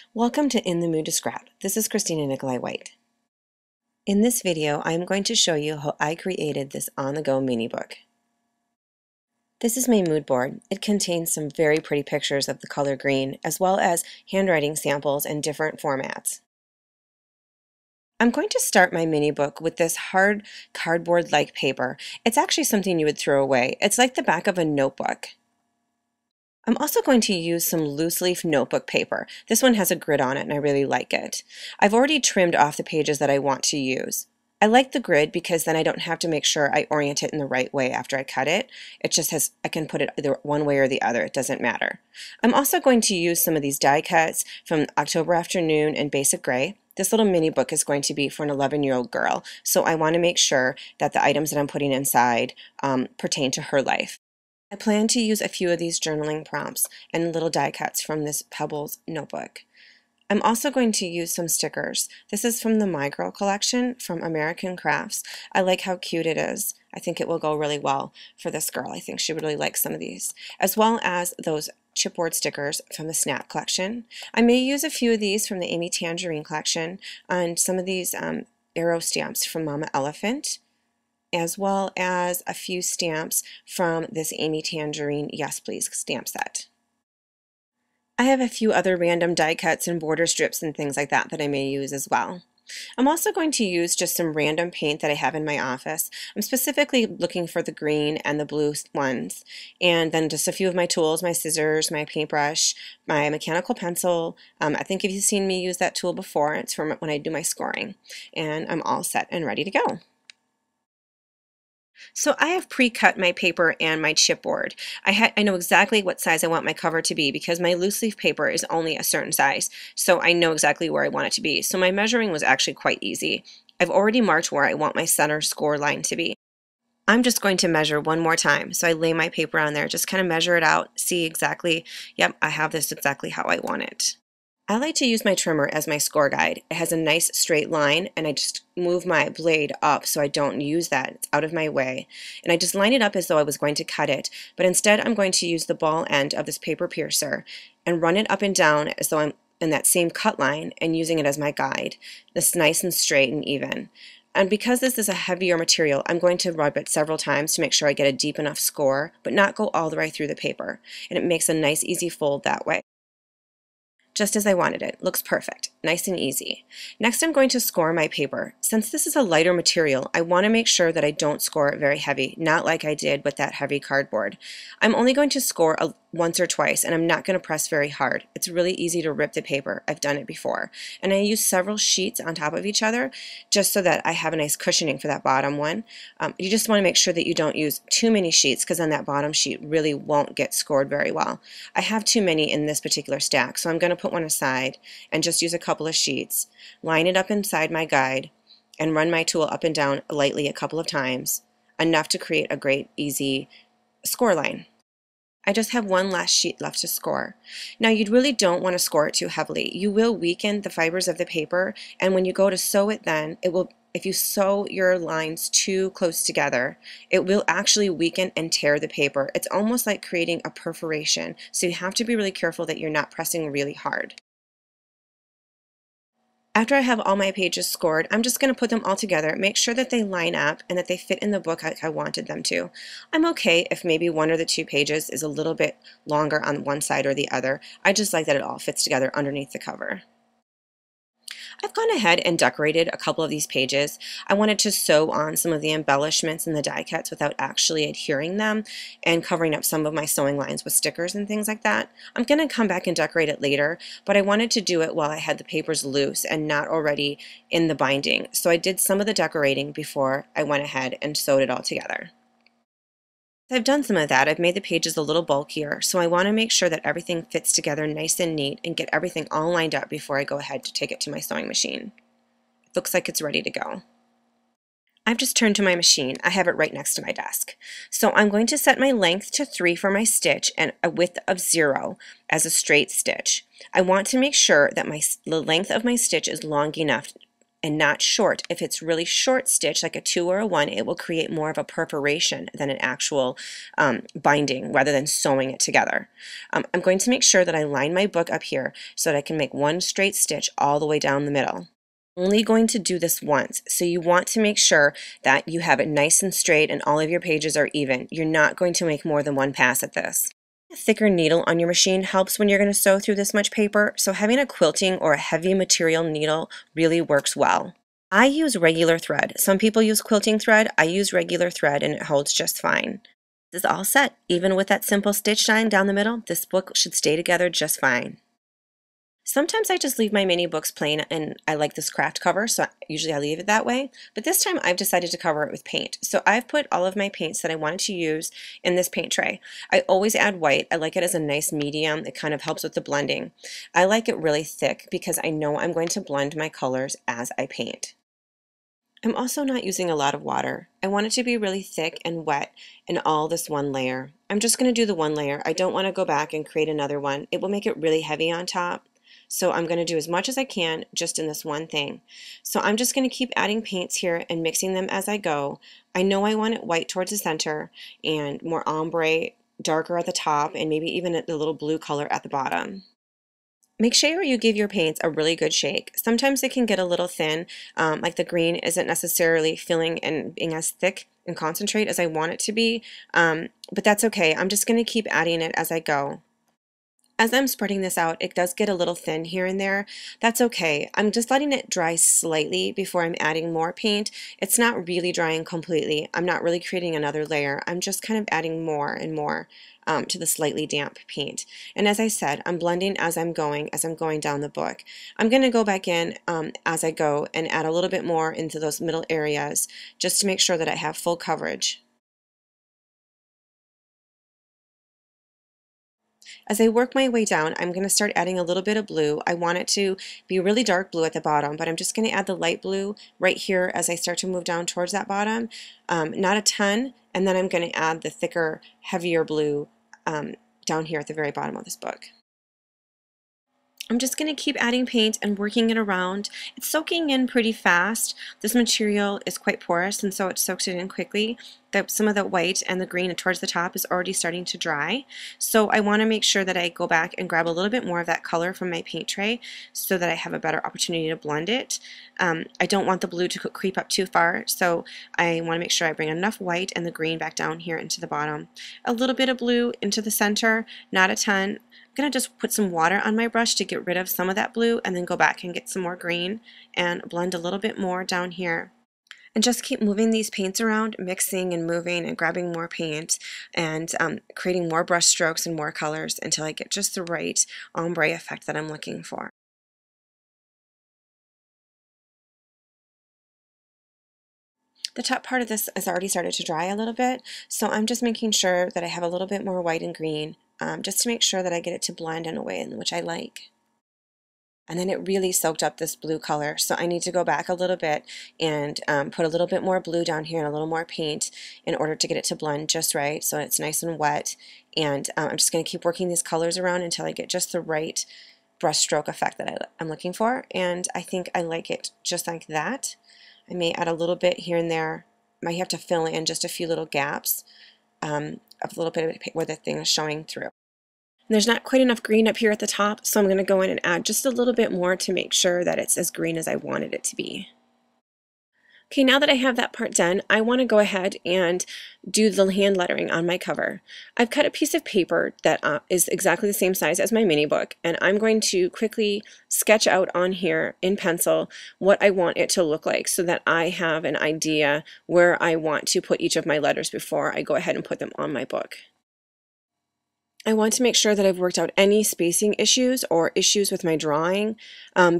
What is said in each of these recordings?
Welcome to In the Mood to Scrap. This is Christina Nicolai White. In this video, I am going to show you how I created this on-the-go mini book. This is my mood board. It contains some very pretty pictures of the color green, as well as handwriting samples in different formats. I'm going to start my mini book with this hard cardboard-like paper. It's actually something you would throw away. It's like the back of a notebook. I'm also going to use some loose leaf notebook paper. This one has a grid on it and I really like it. I've already trimmed off the pages that I want to use. I like the grid because then I don't have to make sure I orient it in the right way after I cut it. It just has, I can put it either one way or the other, it doesn't matter. I'm also going to use some of these die cuts from October Afternoon and Basic Gray. This little mini book is going to be for an 11-year-old girl, so I want to make sure that the items that I'm putting inside pertain to her life. I plan to use a few of these journaling prompts and little die cuts from this Pebbles notebook. I'm also going to use some stickers. This is from the My Girl collection from American Crafts. I like how cute it is. I think it will go really well for this girl. I think she would really like some of these, as well as those chipboard stickers from the Snap collection. I may use a few of these from the Amy Tangerine collection and some of these arrow stamps from Mama Elephant, as well as a few stamps from this Amy Tangerine Yes Please stamp set. I have a few other random die cuts and border strips and things like that that I may use as well. I'm also going to use just some random paint that I have in my office. I'm specifically looking for the green and the blue ones, and then just a few of my tools, my scissors, my paintbrush, my mechanical pencil. I think if you've seen me use that tool before, it's from when I do my scoring, and I'm all set and ready to go. So I have pre-cut my paper and my chipboard. I know exactly what size I want my cover to be because my loose leaf paper is only a certain size, so I know exactly where I want it to be. So my measuring was actually quite easy. I've already marked where I want my center score line to be. I'm just going to measure one more time. So I lay my paper on there, just kind of measure it out, see exactly, yep, I have this exactly how I want it. I like to use my trimmer as my score guide. It has a nice straight line and I just move my blade up so I don't use that. It's out of my way. And I just line it up as though I was going to cut it, but instead I'm going to use the ball end of this paper piercer and run it up and down as though I'm in that same cut line and using it as my guide. This nice and straight and even. And because this is a heavier material, I'm going to rub it several times to make sure I get a deep enough score, but not go all the way through the paper. And it makes a nice easy fold that way. Just as I wanted it. Looks perfect. Nice and easy. Next I'm going to score my paper. Since this is a lighter material, I want to make sure that I don't score it very heavy, not like I did with that heavy cardboard. I'm only going to score once or twice and I'm not going to press very hard. It's really easy to rip the paper. I've done it before. And I use several sheets on top of each other just so that I have a nice cushioning for that bottom one. You just want to make sure that you don't use too many sheets because then that bottom sheet really won't get scored very well. I have too many in this particular stack, so I'm going to put one aside and just use a couple of sheets, line it up inside my guide, and run my tool up and down lightly a couple of times, enough to create a great easy score line. I just have one last sheet left to score. Now you really don't want to score it too heavily. You will weaken the fibers of the paper, and when you go to sew it then, it will, if you sew your lines too close together, it will actually weaken and tear the paper. It's almost like creating a perforation, so you have to be really careful that you're not pressing really hard. After I have all my pages scored, I'm just going to put them all together, make sure that they line up and that they fit in the book like I wanted them to. I'm okay if maybe one or the two pages is a little bit longer on one side or the other. I just like that it all fits together underneath the cover. I've gone ahead and decorated a couple of these pages. I wanted to sew on some of the embellishments and the die cuts without actually adhering them and covering up some of my sewing lines with stickers and things like that. I'm going to come back and decorate it later, but I wanted to do it while I had the papers loose and not already in the binding. So I did some of the decorating before I went ahead and sewed it all together. I've done some of that. I've made the pages a little bulkier, so I want to make sure that everything fits together nice and neat and get everything all lined up before I go ahead to take it to my sewing machine. It looks like it's ready to go. I've just turned to my machine. I have it right next to my desk. So I'm going to set my length to 3 for my stitch and a width of 0 as a straight stitch. I want to make sure that the length of my stitch is long enough and not short. If it's really short stitch, like a 2 or a 1, it will create more of a perforation than an actual binding rather than sewing it together. I'm going to make sure that I line my book up here so that I can make one straight stitch all the way down the middle. Only going to do this once, so you want to make sure that you have it nice and straight and all of your pages are even. You're not going to make more than one pass at this. A thicker needle on your machine helps when you're going to sew through this much paper, so having a quilting or a heavy material needle really works well. I use regular thread. Some people use quilting thread. I use regular thread and it holds just fine. This is all set. Even with that simple stitch line down the middle, this book should stay together just fine. Sometimes I just leave my mini books plain and I like this craft cover, so usually I leave it that way. But this time I've decided to cover it with paint. So I've put all of my paints that I wanted to use in this paint tray. I always add white. I like it as a nice medium. It kind of helps with the blending. I like it really thick because I know I'm going to blend my colors as I paint. I'm also not using a lot of water. I want it to be really thick and wet in all this one layer. I'm just going to do the one layer. I don't want to go back and create another one. It will make it really heavy on top. So I'm going to do as much as I can just in this one thing. So I'm just going to keep adding paints here and mixing them as I go. I know I want it white towards the center and more ombre, darker at the top, and maybe even a little blue color at the bottom. Make sure you give your paints a really good shake. Sometimes it can get a little thin, like the green isn't necessarily filling and being as thick and concentrate as I want it to be, but that's okay. I'm just going to keep adding it as I go. As I'm spreading this out, it does get a little thin here and there. That's okay. I'm just letting it dry slightly before I'm adding more paint. It's not really drying completely. I'm not really creating another layer. I'm just kind of adding more and more to the slightly damp paint. And as I said, I'm blending as I'm going down the book. I'm going to go back in as I go and add a little bit more into those middle areas just to make sure that I have full coverage. As I work my way down, I'm going to start adding a little bit of blue. I want it to be really dark blue at the bottom, but I'm just going to add the light blue right here as I start to move down towards that bottom. Not a ton, and then I'm going to add the thicker, heavier blue down here at the very bottom of this book. I'm just going to keep adding paint and working it around. It's soaking in pretty fast. This material is quite porous and so it soaks it in quickly. Some of the white and the green towards the top is already starting to dry. So I want to make sure that I go back and grab a little bit more of that color from my paint tray so that I have a better opportunity to blend it. I don't want the blue to creep up too far, so I want to make sure I bring enough white and the green back down here into the bottom. A little bit of blue into the center, not a ton. I'm going to just put some water on my brush to get rid of some of that blue and then go back and get some more green and blend a little bit more down here. And just keep moving these paints around, mixing and moving and grabbing more paint and creating more brush strokes and more colors until I get just the right ombre effect that I'm looking for. The top part of this has already started to dry a little bit, so I'm just making sure that I have a little bit more white and green just to make sure that I get it to blend in a way in which I like. And then it really soaked up this blue color, so I need to go back a little bit and put a little bit more blue down here and a little more paint in order to get it to blend just right so it's nice and wet. And I'm just going to keep working these colors around until I get just the right brush stroke effect that I'm looking for, and I think I like it just like that. I may add a little bit here and there. Might have to fill in just a few little gaps of a little bit of where the thing is showing through. And there's not quite enough green up here at the top, so I'm going to go in and add just a little bit more to make sure that it's as green as I wanted it to be. Okay, now that I have that part done, I want to go ahead and do the hand lettering on my cover. I've cut a piece of paper that is exactly the same size as my mini book, and I'm going to quickly sketch out on here in pencil what I want it to look like so that I have an idea where I want to put each of my letters before I go ahead and put them on my book. I want to make sure that I've worked out any spacing issues or issues with my drawing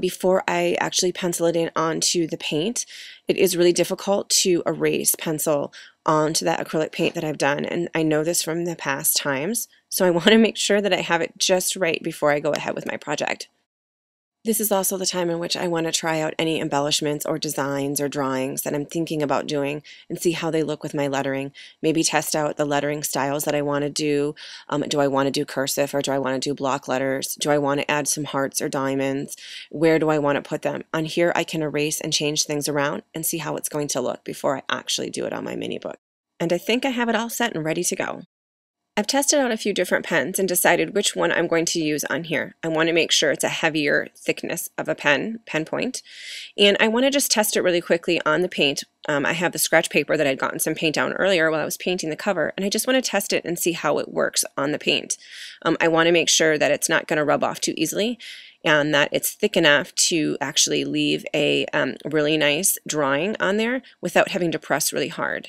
before I actually pencil it in onto the paint. It is really difficult to erase pencil onto that acrylic paint that I've done, and I know this from the past times, so I want to make sure that I have it just right before I go ahead with my project. This is also the time in which I want to try out any embellishments or designs or drawings that I'm thinking about doing and see how they look with my lettering. Maybe test out the lettering styles that I want to do. Do I want to do cursive or do I want to do block letters? Do I want to add some hearts or diamonds? Where do I want to put them? On here, I can erase and change things around and see how it's going to look before I actually do it on my mini book. And I think I have it all set and ready to go. I've tested out a few different pens and decided which one I'm going to use on here. I want to make sure it's a heavier thickness of a pen point, and I want to just test it really quickly on the paint. I have the scratch paper that I'd gotten some paint down earlier while I was painting the cover, and I just want to test it and see how it works on the paint. I want to make sure that it's not going to rub off too easily and that it's thick enough to actually leave a really nice drawing on there without having to press really hard.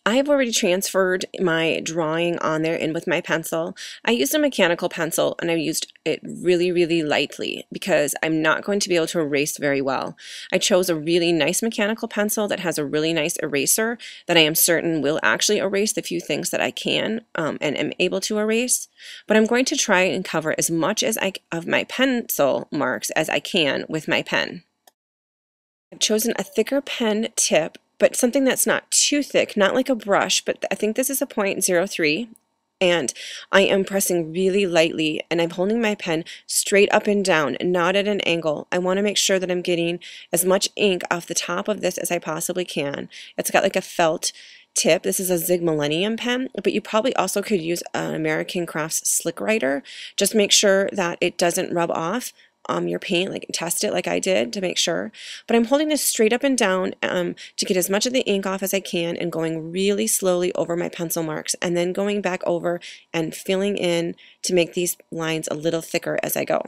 I have already transferred my drawing on there in with my pencil. I used a mechanical pencil and I used it really, really lightly because I'm not going to be able to erase very well. I chose a really nice mechanical pencil that has a really nice eraser that I am certain will actually erase the few things that I can and am able to erase. But I'm going to try and cover as much of my pencil marks as I can with my pen. I've chosen a thicker pen tip, but something that's not too thick, not like a brush, but I think this is a .03, and I am pressing really lightly, and I'm holding my pen straight up and down, not at an angle. I want to make sure that I'm getting as much ink off the top of this as I possibly can. It's got like a felt tip. This is a Zig Millennium pen, but you probably also could use an American Crafts Slick Writer. Just make sure that it doesn't rub off your paint, like test it like I did to make sure. But I'm holding this straight up and down to get as much of the ink off as I can and going really slowly over my pencil marks and then going back over and filling in to make these lines a little thicker as I go.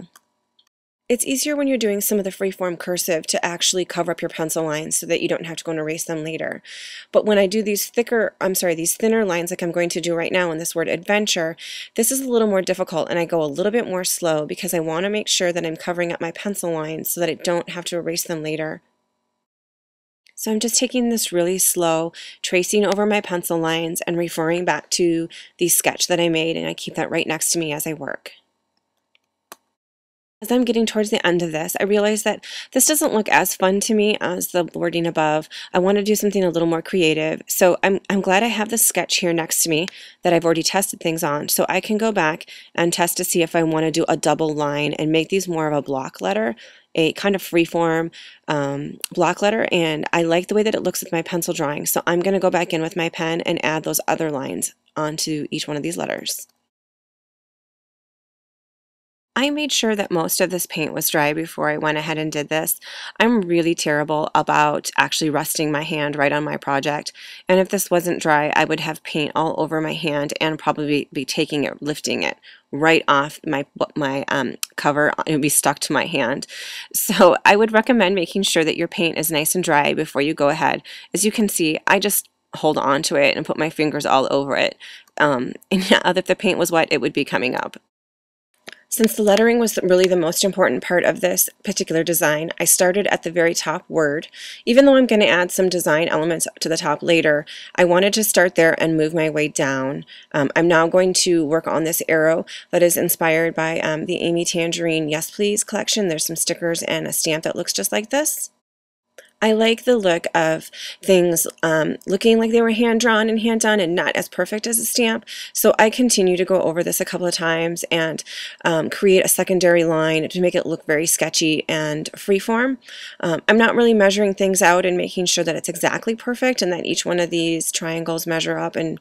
It's easier when you're doing some of the freeform cursive to actually cover up your pencil lines so that you don't have to go and erase them later. But when I do these thinner lines like I'm going to do right now in this word adventure, this is a little more difficult and I go a little bit more slow because I want to make sure that I'm covering up my pencil lines so that I don't have to erase them later. So I'm just taking this really slow, tracing over my pencil lines and referring back to the sketch that I made, and I keep that right next to me as I work. As I'm getting towards the end of this, I realize that this doesn't look as fun to me as the wording above. I want to do something a little more creative. So I'm glad I have this sketch here next to me that I've already tested things on. So I can go back and test to see if I want to do a double line and make these more of a block letter, a kind of freeform block letter. And I like the way that it looks with my pencil drawing. So I'm going to go back in with my pen and add those other lines onto each one of these letters. I made sure that most of this paint was dry before I went ahead and did this. I'm really terrible about actually resting my hand right on my project, and if this wasn't dry, I would have paint all over my hand and probably be lifting it right off my cover. It would be stuck to my hand. So I would recommend making sure that your paint is nice and dry before you go ahead. As you can see, I just hold on to it and put my fingers all over it. And yeah, if the paint was wet, it would be coming up. Since the lettering was really the most important part of this particular design, I started at the very top word. Even though I'm going to add some design elements to the top later, I wanted to start there and move my way down. I'm now going to work on this arrow that is inspired by the Amy Tangerine Yes Please collection. There's some stickers and a stamp that looks just like this. I like the look of things looking like they were hand-drawn and hand-done and not as perfect as a stamp. So I continue to go over this a couple of times and create a secondary line to make it look very sketchy and freeform. I'm not really measuring things out and making sure that it's exactly perfect and that each one of these triangles measure up and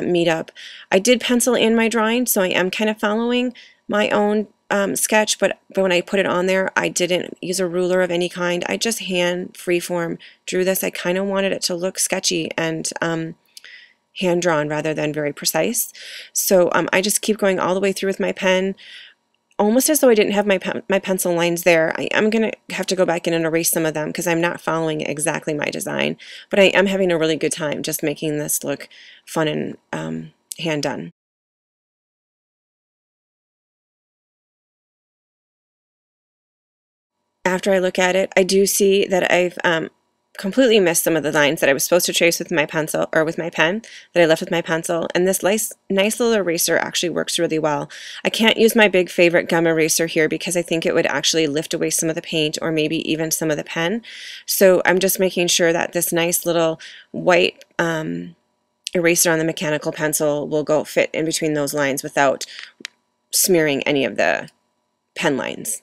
meet up. I did pencil in my drawing, so I am kind of following my own sketch, but when I put it on there, I didn't use a ruler of any kind. I just hand freeform drew this. I kind of wanted it to look sketchy and hand-drawn rather than very precise. So I just keep going all the way through with my pen, almost as though I didn't have my pencil lines there. I am going to have to go back in and erase some of them because I'm not following exactly my design, but I am having a really good time just making this look fun and hand-done. After I look at it, I do see that I've completely missed some of the lines that I was supposed to trace with my pencil or with my pen that I left with my pencil, and this nice little eraser actually works really well. I can't use my big favorite gum eraser here because I think it would actually lift away some of the paint or maybe even some of the pen. So I'm just making sure that this nice little white eraser on the mechanical pencil will go fit in between those lines without smearing any of the pen lines.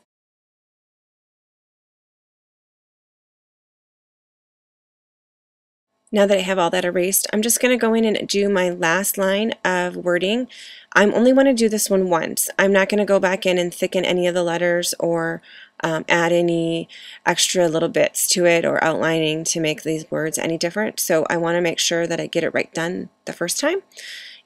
Now that I have all that erased, I'm just going to go in and do my last line of wording. I only want to do this one once. I'm not going to go back in and thicken any of the letters or add any extra little bits to it or outlining to make these words any different. So I want to make sure that I get it right done the first time.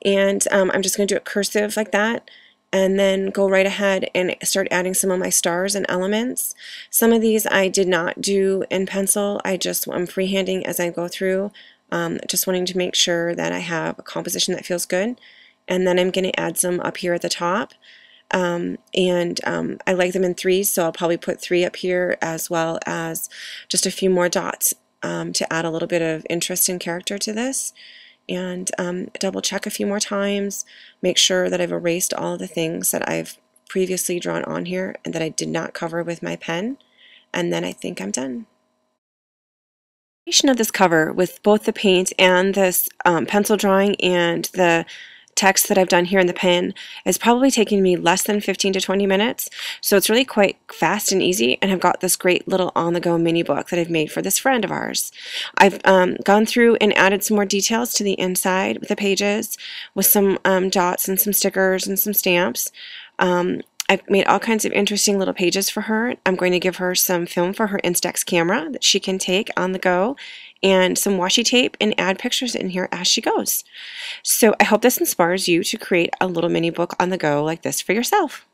And I'm just going to do it cursive like that, and then go right ahead and start adding some of my stars and elements. Some of these I did not do in pencil. I'm freehanding as I go through, just wanting to make sure that I have a composition that feels good. And then I'm going to add some up here at the top. I like them in threes, so I'll probably put 3 up here as well as just a few more dots to add a little bit of interest and character to this. And double check a few more times, make sure that I've erased all of the things that I've previously drawn on here and that I did not cover with my pen, and then I think I'm done. Of this cover with both the paint and this pencil drawing and the text that I've done here in the pen is probably taking me less than 15 to 20 minutes, so it's really quite fast and easy, and I've got this great little on-the-go mini book that I've made for this friend of ours. I've gone through and added some more details to the inside with the pages with some dots and some stickers and some stamps. I've made all kinds of interesting little pages for her. I'm going to give her some film for her Instax camera that she can take on the go, and some washi tape, and add pictures in here as she goes. So I hope this inspires you to create a little mini book on the go like this for yourself.